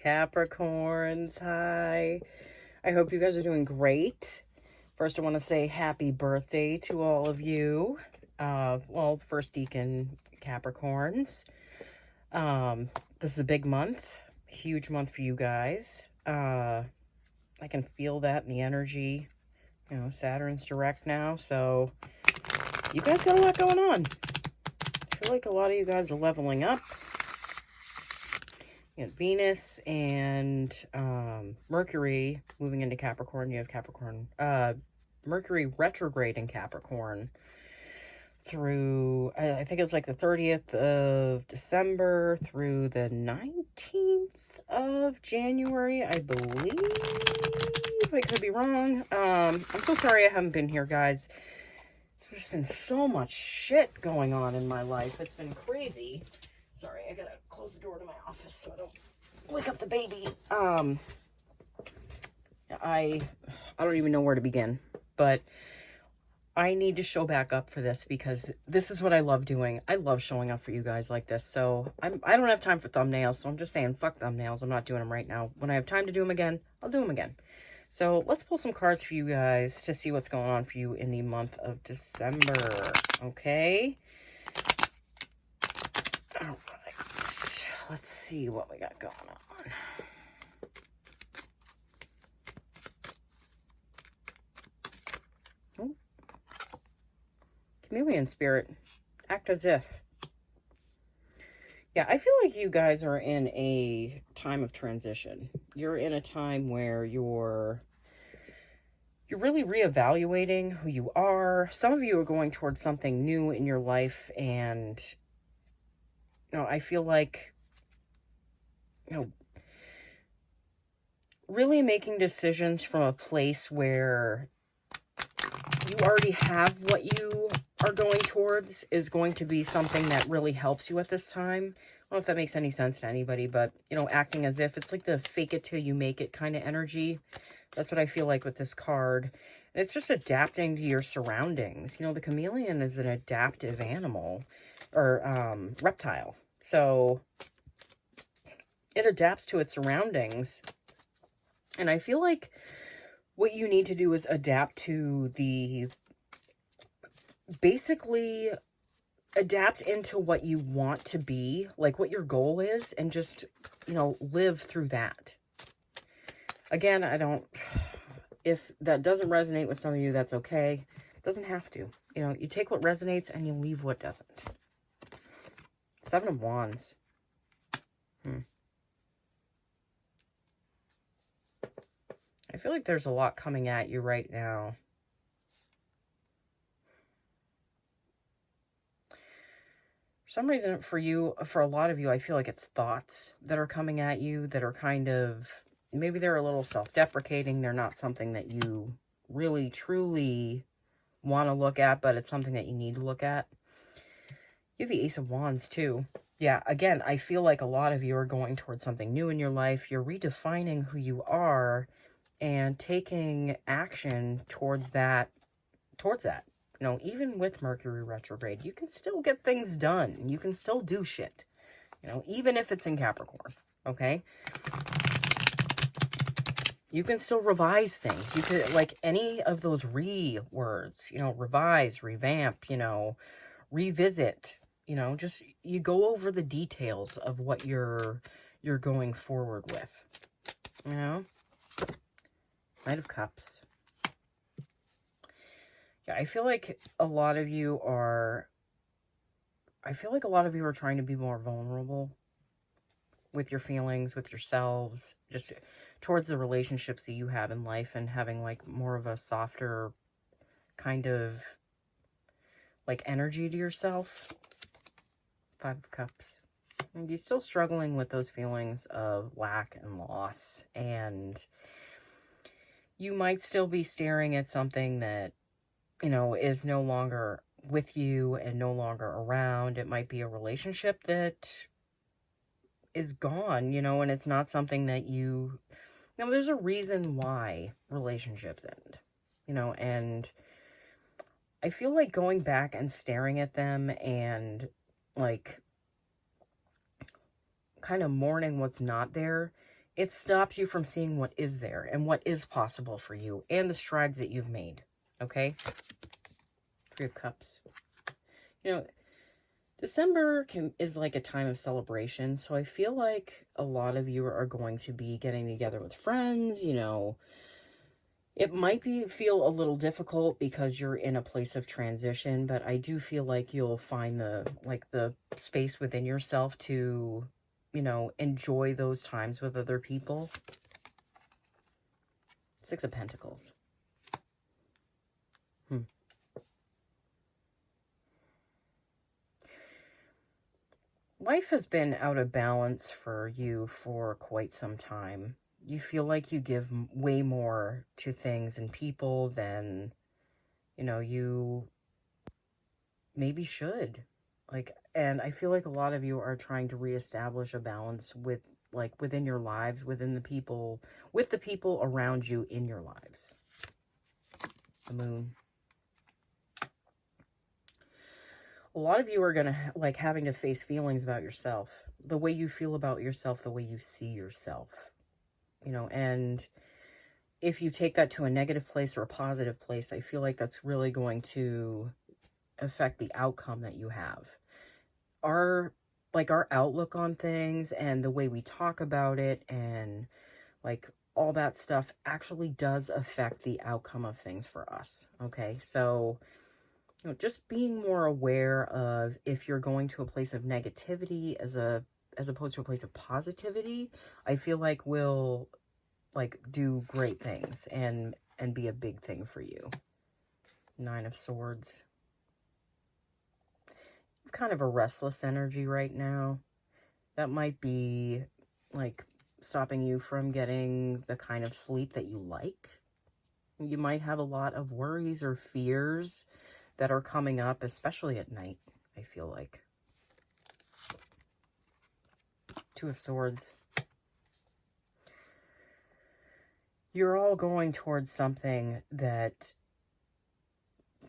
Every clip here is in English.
Capricorns, hi. I hope you guys are doing great. First, I want to say happy birthday to all of you. Well, first deacon Capricorns. This is a big month, huge month for you guys. I can feel that in the energy. You know, Saturn's direct now, so you guys got a lot going on. I feel like a lot of you guys are leveling up. You have Venus and Mercury moving into Capricorn. You have Capricorn, Mercury retrograde in Capricorn through, I think it's like the 30th of December through the 19th of January, I believe. I could be wrong. I'm so sorry I haven't been here, guys. There's been so much shit going on in my life. It's been crazy. Sorry, I gotta close the door to my office so I don't wake up the baby. I don't even know where to begin, but I need to show back up for this because this is what I love doing. I love showing up for you guys like this. So I don't have time for thumbnails, so I'm just saying fuck thumbnails. I'm not doing them right now. When I have time to do them again, I'll do them again. So let's pull some cards for you guys to see what's going on for you in the month of December. Okay. All right. Let's see what we got going on. Oh. Chameleon spirit. Act as if. Yeah, I feel like you guys are in a time of transition. You're in a time where you're really reevaluating who you are. Some of you are going towards something new in your life, and you know, I feel like, you know, really making decisions from a place where you already have what you are going towards is going to be something that really helps you at this time. I don't know if that makes any sense to anybody, but, you know, acting as if it's like the fake it till you make it kind of energy. That's what I feel like with this card. And it's just adapting to your surroundings. You know, the chameleon is an adaptive animal or reptile. So it adapts to its surroundings. And I feel like what you need to do is adapt to basically adapt into what you want to be, like what your goal is, and just, you know, live through that. Again, if that doesn't resonate with some of you, that's okay. It doesn't have to. You know, you take what resonates and you leave what doesn't. 7 of Wands. I feel like there's a lot coming at you right now. For some reason, for a lot of you, I feel like it's thoughts that are coming at you that are kind of, maybe they're a little self-deprecating. They're not something that you really, truly want to look at, but it's something that you need to look at. You have the Ace of Wands, too. Yeah, again, I feel like a lot of you are going towards something new in your life. You're redefining who you are and taking action towards that. You know, even with Mercury retrograde, you can still get things done. You can still do shit. You know, even if it's in Capricorn, okay? You can still revise things. You could, like, any of those words, you know, revise, revamp, you know, revisit, you know, just, you go over the details of what you're going forward with, you know? Knight of Cups. Yeah, I feel like a lot of you are trying to be more vulnerable with your feelings, with yourselves, just towards the relationships that you have in life, and having like more of a softer kind of like energy to yourself. 5 of Cups. And you're still struggling with those feelings of lack and loss, and you might still be staring at something that, you know, is no longer with you and no longer around. It might be a relationship that is gone, you know, and it's not something that you know, there's a reason why relationships end, you know, and I feel like going back and staring at them and like kind of mourning what's not there it stops you from seeing what is there and what is possible for you and the strides that you've made. Okay? Three of Cups. You know, December is like a time of celebration. So I feel like a lot of you are going to be getting together with friends, you know. It might feel a little difficult because you're in a place of transition, but I do feel like you'll find the space within yourself to, you know, enjoy those times with other people. Six of Pentacles. Life has been out of balance for you for quite some time. You feel like you give way more to things and people than, you know, you maybe should. Like, and I feel like a lot of you are trying to reestablish a balance with, like, within your lives, within the people, with the people around you in your lives. The Moon. A lot of you are going to, like, having to face feelings about yourself. The way you feel about yourself, the way you see yourself. You know, and if you take that to a negative place or a positive place, I feel like that's really going to affect the outcome that you have. Our outlook on things and the way we talk about it and, like, all that stuff actually does affect the outcome of things for us. Okay, so, you know, just being more aware of if you're going to a place of negativity as opposed to a place of positivity, I feel like will, like, do great things and be a big thing for you. Nine of Swords. Kind of a restless energy right now. That might be, like, stopping you from getting the kind of sleep that you like. You might have a lot of worries or fears that are coming up, especially at night, I feel like. Two of Swords. You're all going towards something that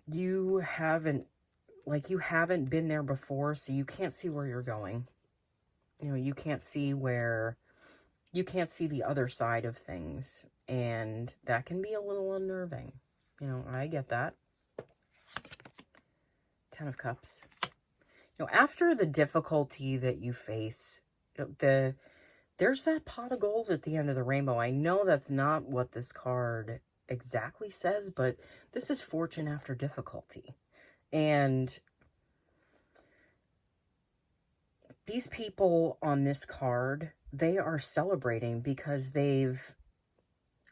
you haven't been there before, so you can't see where you're going. You know, you can't see the other side of things, and that can be a little unnerving. You know, I get that. Ten of Cups. You know, after the difficulty that you face, there's that pot of gold at the end of the rainbow. I know that's not what this card exactly says, but this is fortune after difficulty. And these people on this card, they are celebrating because they've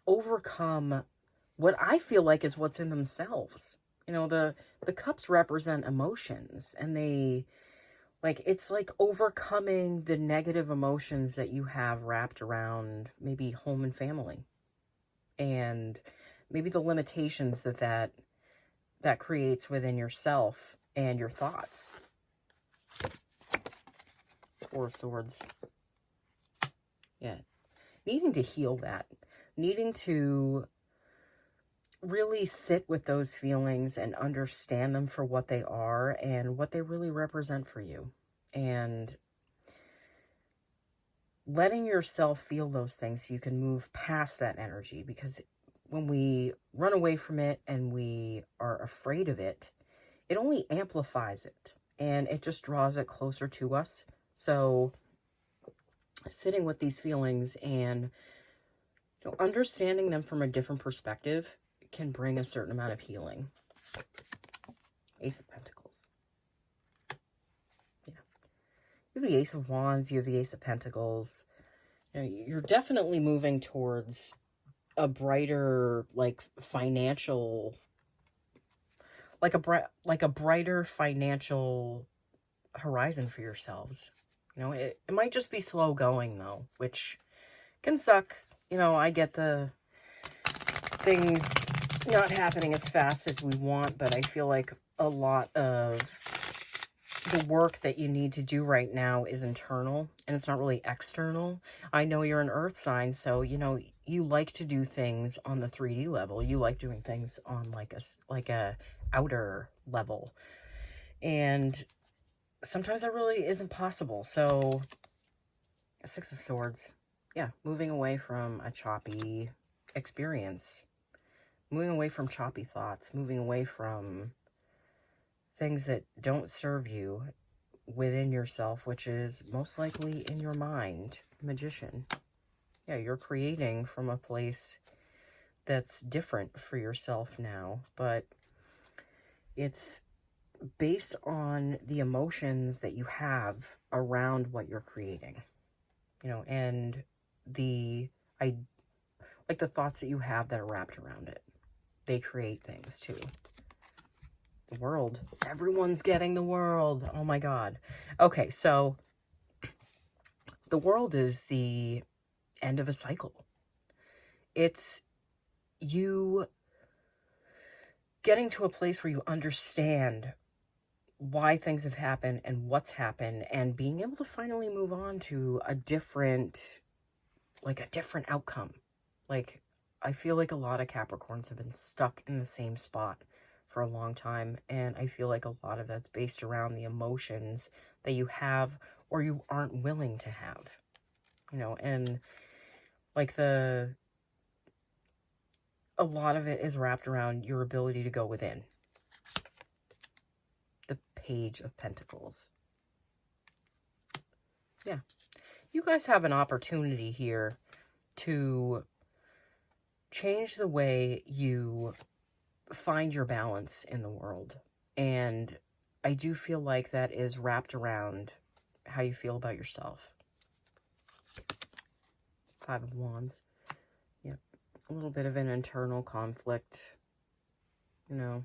overcome what I feel like is what's in themselves. You know, the cups represent emotions, and they, like, it's like overcoming the negative emotions that you have wrapped around maybe home and family, and maybe the limitations that creates within yourself and your thoughts. Four of Swords. Yeah. Needing to heal that. Needing to really sit with those feelings and understand them for what they are and what they really represent for you. And letting yourself feel those things so you can move past that energy. Because when we run away from it and we are afraid of it, it only amplifies it. And it just draws it closer to us. So sitting with these feelings and, you know, understanding them from a different perspective can bring a certain amount of healing. Ace of Pentacles. Yeah. You have the Ace of Wands, you have the Ace of Pentacles. You know, you're definitely moving towards a brighter, like, financial, like a brighter financial horizon for yourselves. You know, it might just be slow going, though, which can suck. You know, I get the things not happening as fast as we want, but I feel like a lot of the work that you need to do right now is internal, and it's not really external. I know you're an earth sign, so, you know, you like to do things on the 3D level. You like doing things on, like a outer level. And sometimes that really isn't possible. So, Six of Swords. Yeah, moving away from a choppy experience. Moving away from choppy thoughts. Moving away from things that don't serve you within yourself, which is most likely in your mind. Magician. Yeah, you're creating from a place that's different for yourself now, but it's based on the emotions that you have around what you're creating, you know, and the the thoughts that you have that are wrapped around it. They create things too. The world. Everyone's getting the world. Oh my God. Okay, so the world is the end of a cycle. It's you getting to a place where you understand why things have happened and what's happened, and being able to finally move on to a different outcome. Like, I feel like a lot of Capricorns have been stuck in the same spot for a long time, and I feel like a lot of that's based around the emotions that you have or you aren't willing to have, you know, and like a lot of it is wrapped around your ability to go within. The Page of Pentacles. Yeah. You guys have an opportunity here to change the way you find your balance in the world. And I do feel like that is wrapped around how you feel about yourself. Five of Wands. Yep. A little bit of an internal conflict, you know.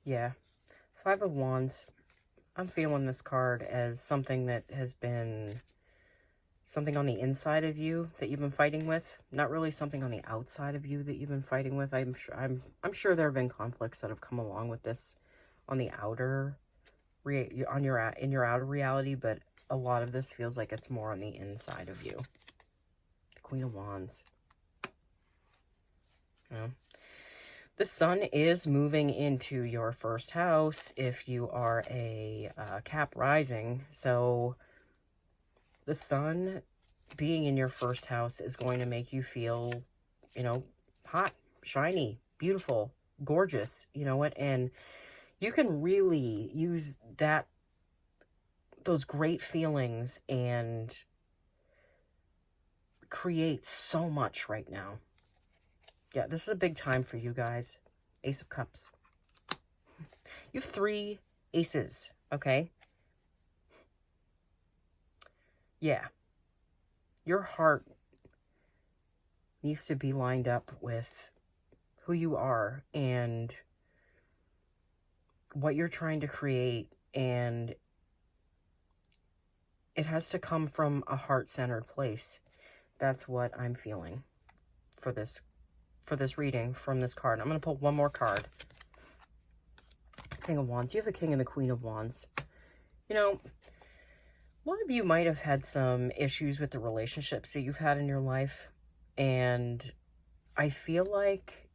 Yeah. Five of Wands. I'm feeling this card as something that has been something on the inside of you that you've been fighting with, not really something on the outside of you that you've been fighting with. I'm sure there have been conflicts that have come along with this on the outer in your outer reality, but a lot of this feels like it's more on the inside of you. The Queen of Wands. Yeah. The sun is moving into your first house if you are a Cap rising. So the sun being in your first house is going to make you feel, you know, hot, shiny, beautiful, gorgeous, you know what? And you can really use those great feelings and create so much right now. Yeah, this is a big time for you guys. Ace of Cups. You have 3 aces, okay? Yeah. Your heart needs to be lined up with who you are and what you're trying to create, and it has to come from a heart-centered place. That's what I'm feeling for this reading from this card. I'm going to pull one more card. King of Wands. You have the King and the Queen of Wands. You know, a lot of you might have had some issues with the relationships that you've had in your life, and I feel like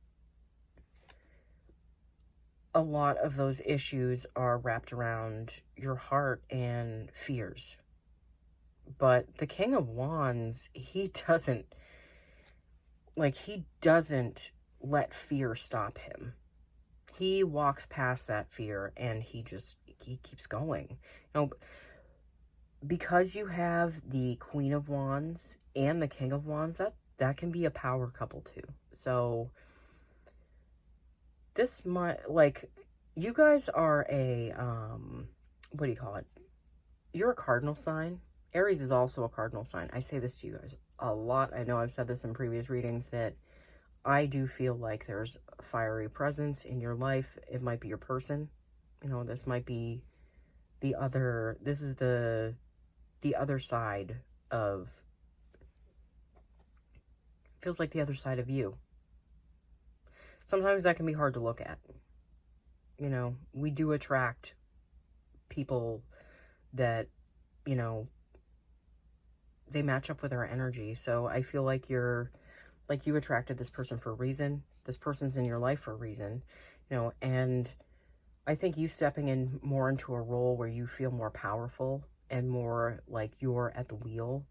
a lot of those issues are wrapped around your heart and fears. But the King of Wands, he doesn't let fear stop him. He walks past that fear and he keeps going. You know, because you have the Queen of Wands and the King of Wands, that can be a power couple too. So this might, you guys are a, what do you call it? You're a cardinal sign. Aries is also a cardinal sign. I say this to you guys a lot. I know I've said this in previous readings that I do feel like there's a fiery presence in your life. It might be your person. You know, this might be this is the other side of, feels like the other side of you. Sometimes that can be hard to look at. You know, we do attract people that, you know, they match up with our energy. So I feel like you attracted this person for a reason. This person's in your life for a reason, you know, and I think you stepping in more into a role where you feel more powerful and more like you're at the wheel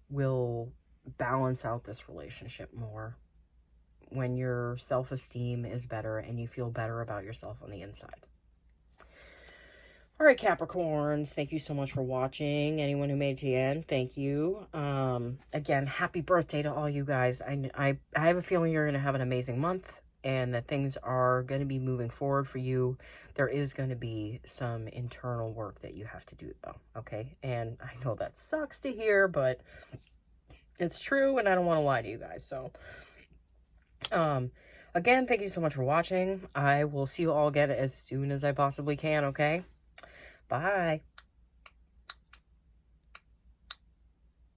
will balance out this relationship more when your self-esteem is better and you feel better about yourself on the inside. All right, Capricorns, thank you so much for watching. Anyone who made it to the end, thank you. Again, happy birthday to all you guys. I have a feeling you're going to have an amazing month and that things are going to be moving forward for you. There is going to be some internal work that you have to do, though, okay? And I know that sucks to hear, but it's true, and I don't want to lie to you guys. So, again, thank you so much for watching. I will see you all again as soon as I possibly can, okay? Bye.